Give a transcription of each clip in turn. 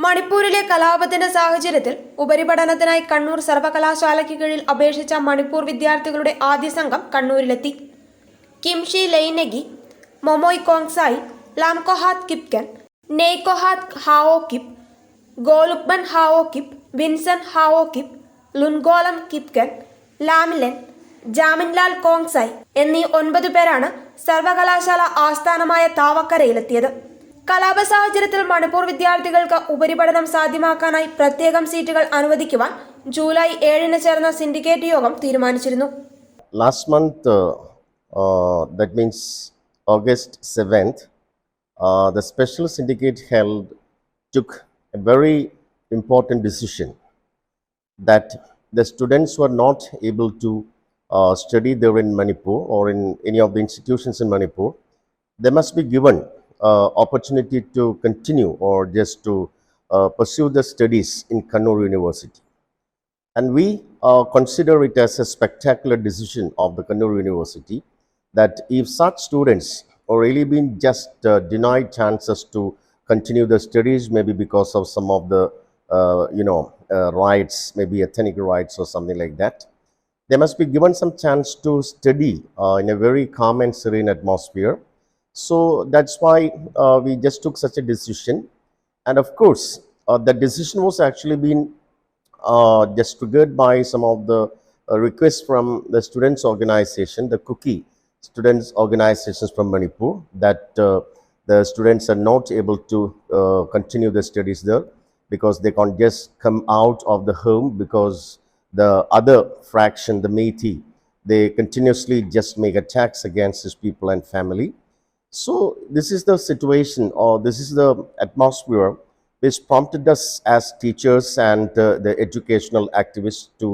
മണിപ്പൂരിലെ കലാപത്തിന്റെ സാഹചര്യത്തിൽ ഉപരിപഠനത്തിനായി കണ്ണൂർ സർവകലാശാലയ്ക്ക് കീഴിൽ അപേക്ഷിച്ച മണിപ്പൂർ വിദ്യാർത്ഥികളുടെ ആദ്യ സംഘം കണ്ണൂരിലെത്തി. കിംഷി ലെയ്നെഗി, മൊമോയ് കോങ്സായി, ലാംകൊഹാത് കിപ്കൻ, നെയ്കൊഹാത് ഹാവോ കിപ്പ്, ഗോലുക്ബൻ ഹാവോ കിപ്പ്, വിൻസൻ ഹാവോ കിപ്പ്, ലുൻഗോലം കിപ്കൻ, ലാമിലെൻ, ജാമിൻലാൽ കോങ്സായ് എന്നീ 9 പേരാണ് സർവകലാശാല ആസ്ഥാനമായ താവക്കരയിലെത്തിയത്. കലാപ സാഹചര്യത്തിൽ മണിപ്പൂർ വിദ്യാർത്ഥികൾക്ക് ഉപരിപഠനം സാധ്യമാക്കാനായി പ്രത്യേകം സീറ്റുകൾ അനുവദിക്കുവാൻ ജൂലൈ 7-ന് ചേർന്ന സിൻഡിക്കേറ്റ് യോഗം തീരുമാനിച്ചിരുന്നു. Last month, that means August 7th, the special syndicate took a very important decision that the students were not able to study there in Manipur or in any of the institutions in Manipur. They must be given opportunity to continue or just to pursue the studies in Kannur University. And we consider it as a spectacular decision of the Kannur University that if such students are really been just denied chances to continue the studies, maybe because of some of the rights, maybe ethnic rights or something like that, they must be given some chance to study in a very calm and serene atmosphere. So that's why we just took such a decision. And of course, the decision was actually been just triggered by some of the requests from the students organization, the Cookie students organizations from Manipur, that the students are not able to continue the studies there because they can't just come out of the home because the other fraction, the Meiti, they continuously just make attacks against these people and family. So this is the situation, or this is the atmosphere which prompted us as teachers and the educational activists to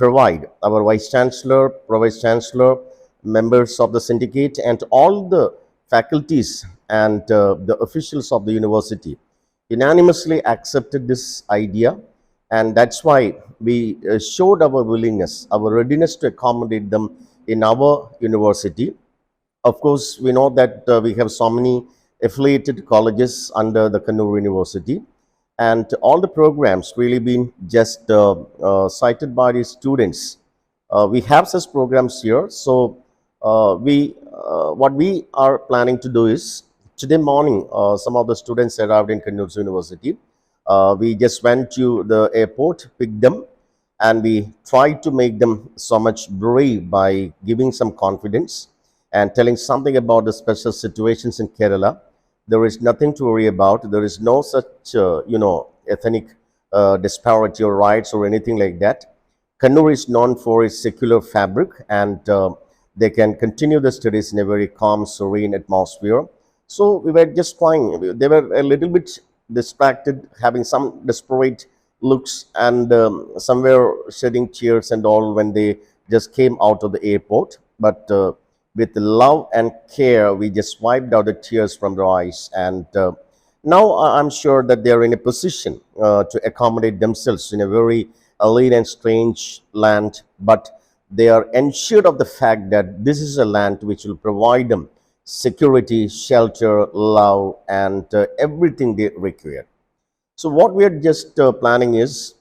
provide our Vice Chancellor, Pro-Vice Chancellor, members of the syndicate and all the faculties and the officials of the university unanimously accepted this idea, and that's why we showed our willingness, our readiness to accommodate them in our university. Of course, we know that we have so many affiliated colleges under the Kannur University, and all the programs really been just cited by the students. We have such programs here, so what we are planning to do is, today morning, some of the students arrived in Kannur University. We just went to the airport, picked them, and we tried to make them so much brave by giving some confidence and telling something about the special situations in Kerala. There is nothing to worry about. There is no such, ethnic disparity or rights or anything like that. Kannur is known for its secular fabric, and they can continue the studies in a very calm, serene atmosphere. So we were just trying. They were a little bit distracted, having some desperate looks, and some were shedding tears and all when they just came out of the airport. But with love and care, we just wiped out the tears from their eyes, and now I'm sure that they are in a position to accommodate themselves in a very alien and strange land, but they are ensured of the fact that this is a land which will provide them security, shelter, love, and everything they require. So what we are just planning is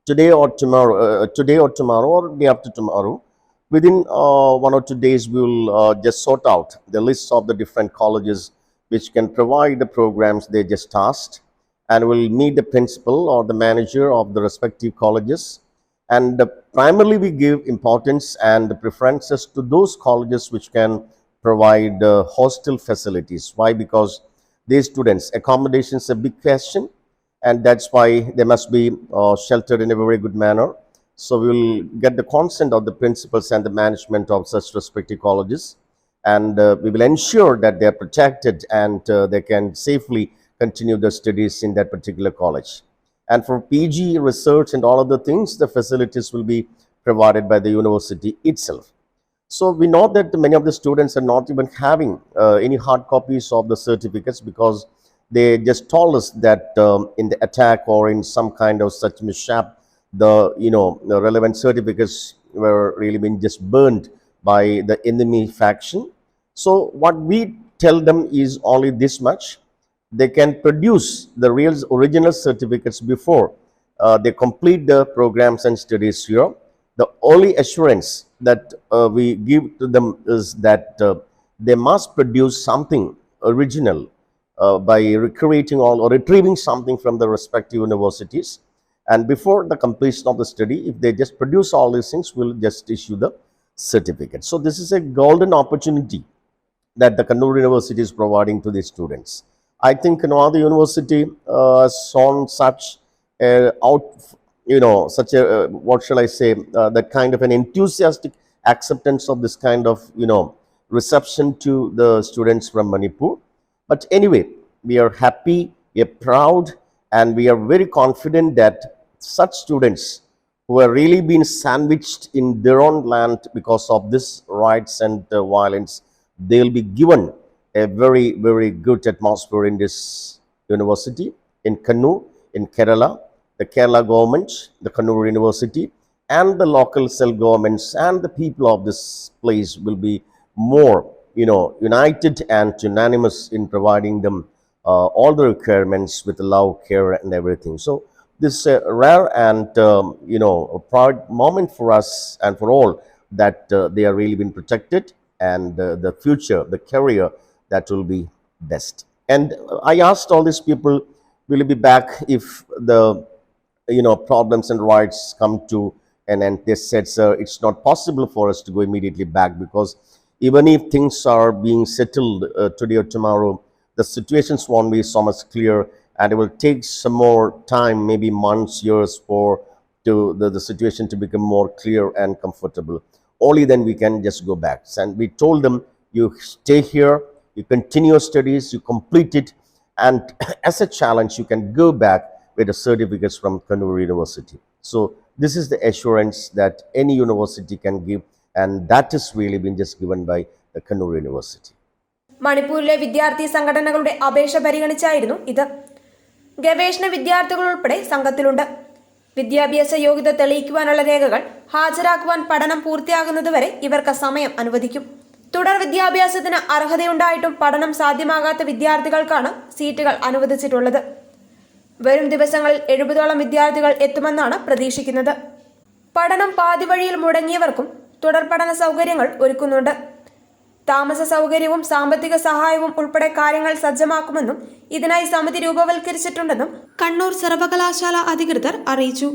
today or tomorrow or day after tomorrow, within 1 or 2 days, we will just sort out the lists of the different colleges which can provide the programs they just asked, and we'll meet the principal or the manager of the respective colleges. And primarily, we give importance and preferences to those colleges which can provide hostel facilities. Why? Because these students, accommodation is a big question, and that's why they must be sheltered in a very good manner. So we will get the consent of the principals and the management of such respective colleges, and we will ensure that they are protected and they can safely continue their studies in that particular college. And for PG research and all other things, the facilities will be provided by the university itself. So we know that many of the students are not even having any hard copies of the certificates because they just told us that in the attack or in some kind of such mishap, the relevant certificates were really been just burned by the enemy faction. So what we tell them is only this much: they can produce the real original certificates before they complete the programs and studies here. The only assurance that we give to them is that they must produce something original by recreating all or retrieving something from the respective universities. And before the completion of the study, if they just produce all these things, we'll just issue the certificate. So this is a golden opportunity that the Kannur University is providing to the students. I think no other university has shown such such a what shall I say, that kind of an enthusiastic acceptance of this kind of reception to the students from Manipur. But anyway, we are happy, we are proud, and we are very confident that such students who have really been sandwiched in their own land because of this riots and violence, they will be given a very, very good atmosphere in this university, in Kannur, in Kerala. The Kerala government, the Kannur University, and the local self-governments and the people of this place will be more, united and unanimous in providing them all the requirements with love, care, and everything. So this is a rare and a proud moment for us and for all that they are really been protected, and the future, the career, that will be best. And I asked all these people, will you be back if the problems and riots come to an end? They said, sir, it's not possible for us to go immediately back, because even if things are being settled today or tomorrow, the situations won't be so much clear, and it will take some more time, maybe months, years, for the situation to become more clear and comfortable. Only then we can just go back. And we told them, you stay here, you continue your studies, you complete it, and as a challenge, you can go back with the certificates from Kannur University. So this is the assurance that any university can give, and that is really been just given by the Kannur University. മണിപ്പൂരിലെ വിദ്യാർത്ഥി സംഘടനകളുടെ അപേക്ഷ പരിഗണിച്ചായിരുന്നു ഇത്. ഗവേഷണ വിദ്യാർത്ഥികൾ ഉൾപ്പെടെ സംഘത്തിലുണ്ട്. വിദ്യാഭ്യാസ യോഗ്യത തെളിയിക്കുവാനുള്ള രേഖകൾ ഹാജരാക്കുവാൻ പഠനം പൂർത്തിയാകുന്നതുവരെ ഇവർക്ക് സമയം അനുവദിക്കും. തുടർ വിദ്യാഭ്യാസത്തിന് അർഹതയുണ്ടായിട്ടും പഠനം സാധ്യമാകാത്ത വിദ്യാർത്ഥികൾക്കാണ് സീറ്റുകൾ അനുവദിച്ചിട്ടുള്ളത്. വരും ദിവസങ്ങളിൽ 70ഓളം വിദ്യാർത്ഥികൾ എത്തുമെന്നാണ് പ്രതീക്ഷിക്കുന്നത്. പഠനം പാതിവഴിയിൽ മുടങ്ങിയവർക്കും തുടർ പഠന സൗകര്യങ്ങൾ ഒരുക്കുന്നുണ്ട്. താമസ സൗകര്യവും സാമ്പത്തിക സഹായവും ഉൾപ്പെടെ കാര്യങ്ങൾ സജ്ജമാക്കുമെന്നും ഇതിനായി സമിതി രൂപവൽക്കരിച്ചിട്ടുണ്ടെന്നും കണ്ണൂർ സർവകലാശാല അധികൃതർ അറിയിച്ചു.